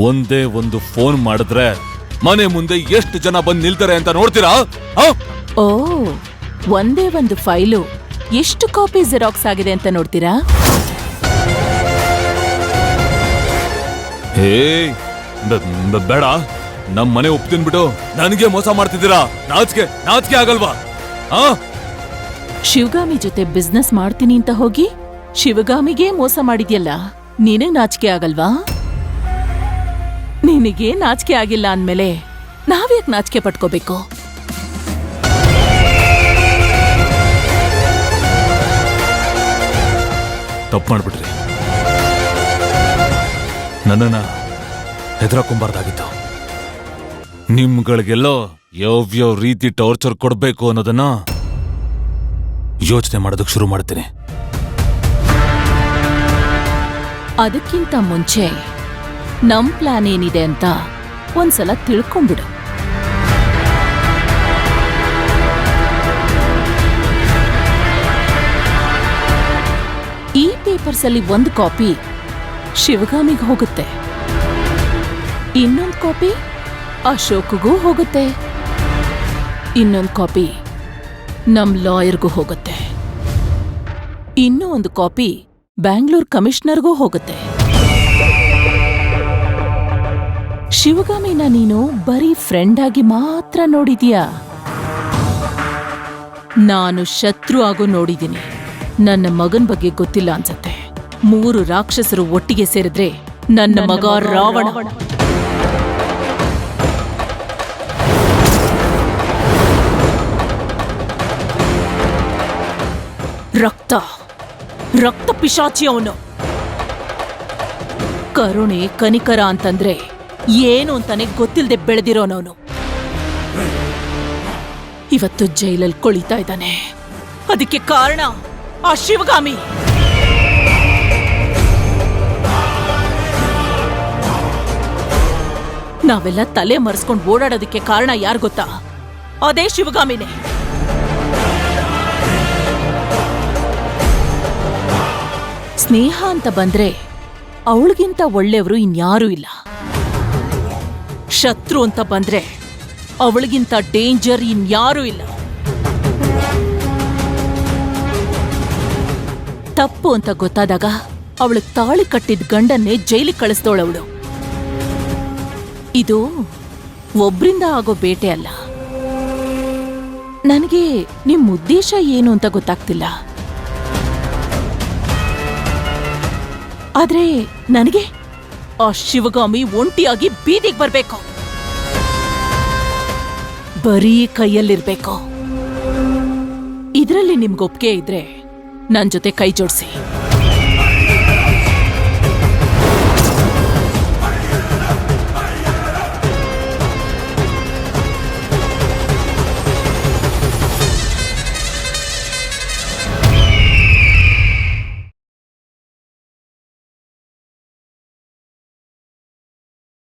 ಒಂದೇ ಒಂದು ಫೋನ್ ಮಾಡಿದ್ರೆ ಮನೆ ಮುಂದೆ ಎಷ್ಟು ಜನ ಬಂದು ನಿಲ್ತಾರೆ ಅಂತ ನೋಡ್ತೀರಾ? ಓ, ಒಂದೇ ಒಂದು ಫೈಲು ಎಷ್ಟು ಕಾಪಿ ಜೆರಾಕ್ಸ್ ಆಗಿದೆ ಅಂತ ನೋಡ್ತೀರಾ? ಹೇ ಬೇಡ, ನಮ್ ಮನೆ ಒಪ್ತಿನ್ಬಿಟ್ಟು ನನಗೆ ಮೋಸ ಮಾಡ್ತಿದ್ದೀರಾ? ನಾಚಿಕೆ ಆಗಲ್ವಾ? ಶಿವಗಾಮಿ ಜೊತೆ ಬಿಸ್ನೆಸ್ ಮಾಡ್ತೀನಿ ಅಂತ ಹೋಗಿ ಶಿವಗಾಮಿಗೆ ಮೋಸ ಮಾಡಿದ್ಯಲ್ಲ, ನಿನಗ್ ನಾಚಿಕೆ ಆಗಲ್ವಾ? ನಿನಗೆ ನಾಚಿಕೆ ಆಗಿಲ್ಲ ಅಂದ್ಮೇಲೆ ನಾವ್ಯಾಕೆ ನಾಚಿಕೆ ಪಟ್ಕೋಬೇಕು? ತಪ್ಪು ಮಾಡ್ಬಿಟ್ರಿ. ನನ್ನನ್ನ ಹೆದರಕೊಂಬಾರ್ದಾಗಿತ್ತು. ನಿಮ್ಗಳಿಗೆಲ್ಲೋ ಯಾವ್ಯಾವ ರೀತಿ ಟಾರ್ಚರ್ ಕೊಡ್ಬೇಕು ಅನ್ನೋದನ್ನ ಯೋಚನೆ ಮಾಡೋದಕ್ಕೆ ಶುರು ಮಾಡ್ತೀನಿ. ಅದಕ್ಕಿಂತ ಮುಂಚೆ ನಮ್ ಪ್ಲಾನ್ ಏನಿದೆ ಅಂತ ಒಂದ್ಸಲ ತಿಳ್ಕೊಂಬಿಡು. ಈ ಪೇಪರ್ಸ್ ಅಲ್ಲಿ ಒಂದು ಕಾಪಿ ಶಿವಗಾಮಿಗೆ ಹೋಗುತ್ತೆ, ಇನ್ನೊಂದು ಕಾಪಿ ಅಶೋಕ್ಗೂ ಹೋಗುತ್ತೆ, ಇನ್ನೊಂದು ಕಾಪಿ ನಮ್ ಲಾಯರ್ಗೂ ಹೋಗುತ್ತೆ, ಇನ್ನೂ ಒಂದು ಕಾಪಿ ಬ್ಯಾಂಗ್ಳೂರ್ ಕಮಿಷನರ್ಗೂ ಹೋಗುತ್ತೆ. ಶಿವಗಾಮಿನ ನೀನು ಬರೀ ಫ್ರೆಂಡ್ ಆಗಿ ಮಾತ್ರ ನೋಡಿದೀಯಾ, ನಾನು ಶತ್ರು ಆಗೋ ನೋಡಿದ್ದೀನಿ. ನನ್ನ ಮಗನ್ ಬಗ್ಗೆ ಗೊತ್ತಿಲ್ಲ ಅನ್ಸತ್ತೆ. 3 ರಾಕ್ಷಸರು ಒಟ್ಟಿಗೆ ಸೇರಿದ್ರೆ ನನ್ನ ಮಗ ರಾವಣ. ರಕ್ತ ಪಿಶಾಚಿ ಅವನು. ಕರುಣೆ ಕನಿಕರ ಅಂತಂದ್ರೆ ಏನು ಅಂತಾನೆ ಗೊತ್ತಿಲ್ಲದೆ ಬೆಳೆದಿರೋನವನು. ಇವತ್ತು ಜೈಲಲ್ಲಿ ಕೊಳಿತಾ ಇದ್ದಾನೆ. ಅದಕ್ಕೆ ಕಾರಣ ಆ ಶಿವಗಾಮಿ. ನಾವೆಲ್ಲ ತಲೆ ಮರೆಸ್ಕೊಂಡು ಓಡಾಡೋದಕ್ಕೆ ಕಾರಣ ಯಾರು ಗೊತ್ತಾ? ಅದೇ ಶಿವಗಾಮಿನೇ. ಸ್ನೇಹ ಅಂತ ಬಂದ್ರೆ ಅವಳಿಗಿಂತ ಒಳ್ಳೆಯವರು ಇನ್ಯಾರೂ ಇಲ್ಲ. ಶತ್ರು ಅಂತ ಬಂದ್ರೆ ಅವಳಿಗಿಂತ ಡೇಂಜರ್ ಇನ್ಯಾರೂ ಇಲ್ಲ. ತಪ್ಪು ಅಂತ ಗೊತ್ತಾದಾಗ ಅವಳಿಗೆ ತಾಳಿ ಕಟ್ಟಿದ ಗಂಡನ್ನೇ ಜೈಲಿಗೆ ಕಳಿಸ್ದವಳವಳು. ಇದು ಒಬ್ರಿಂದ ಆಗೋ ಬೇಟೆ ಅಲ್ಲ. ನನಗೆ ನಿಮ್ ಉದ್ದೇಶ ಏನು ಅಂತ ಗೊತ್ತಾಗ್ತಿಲ್ಲ. ಆದ್ರೆ ನನಗೆ ಆ ಶಿವಗಾಮಿ ಒಂಟಿಯಾಗಿ ಬೀದಿಗೆ ಬರ್ಬೇಕು, ಬರೀ ಕೈಯಲ್ಲಿರ್ಬೇಕು. ಇದ್ರಲ್ಲಿ ನಿಮ್ಗೊಪ್ಪಿಗೆ ಇದ್ರೆ ನನ್ ಜೊತೆ ಕೈ ಜೋಡಿಸಿ.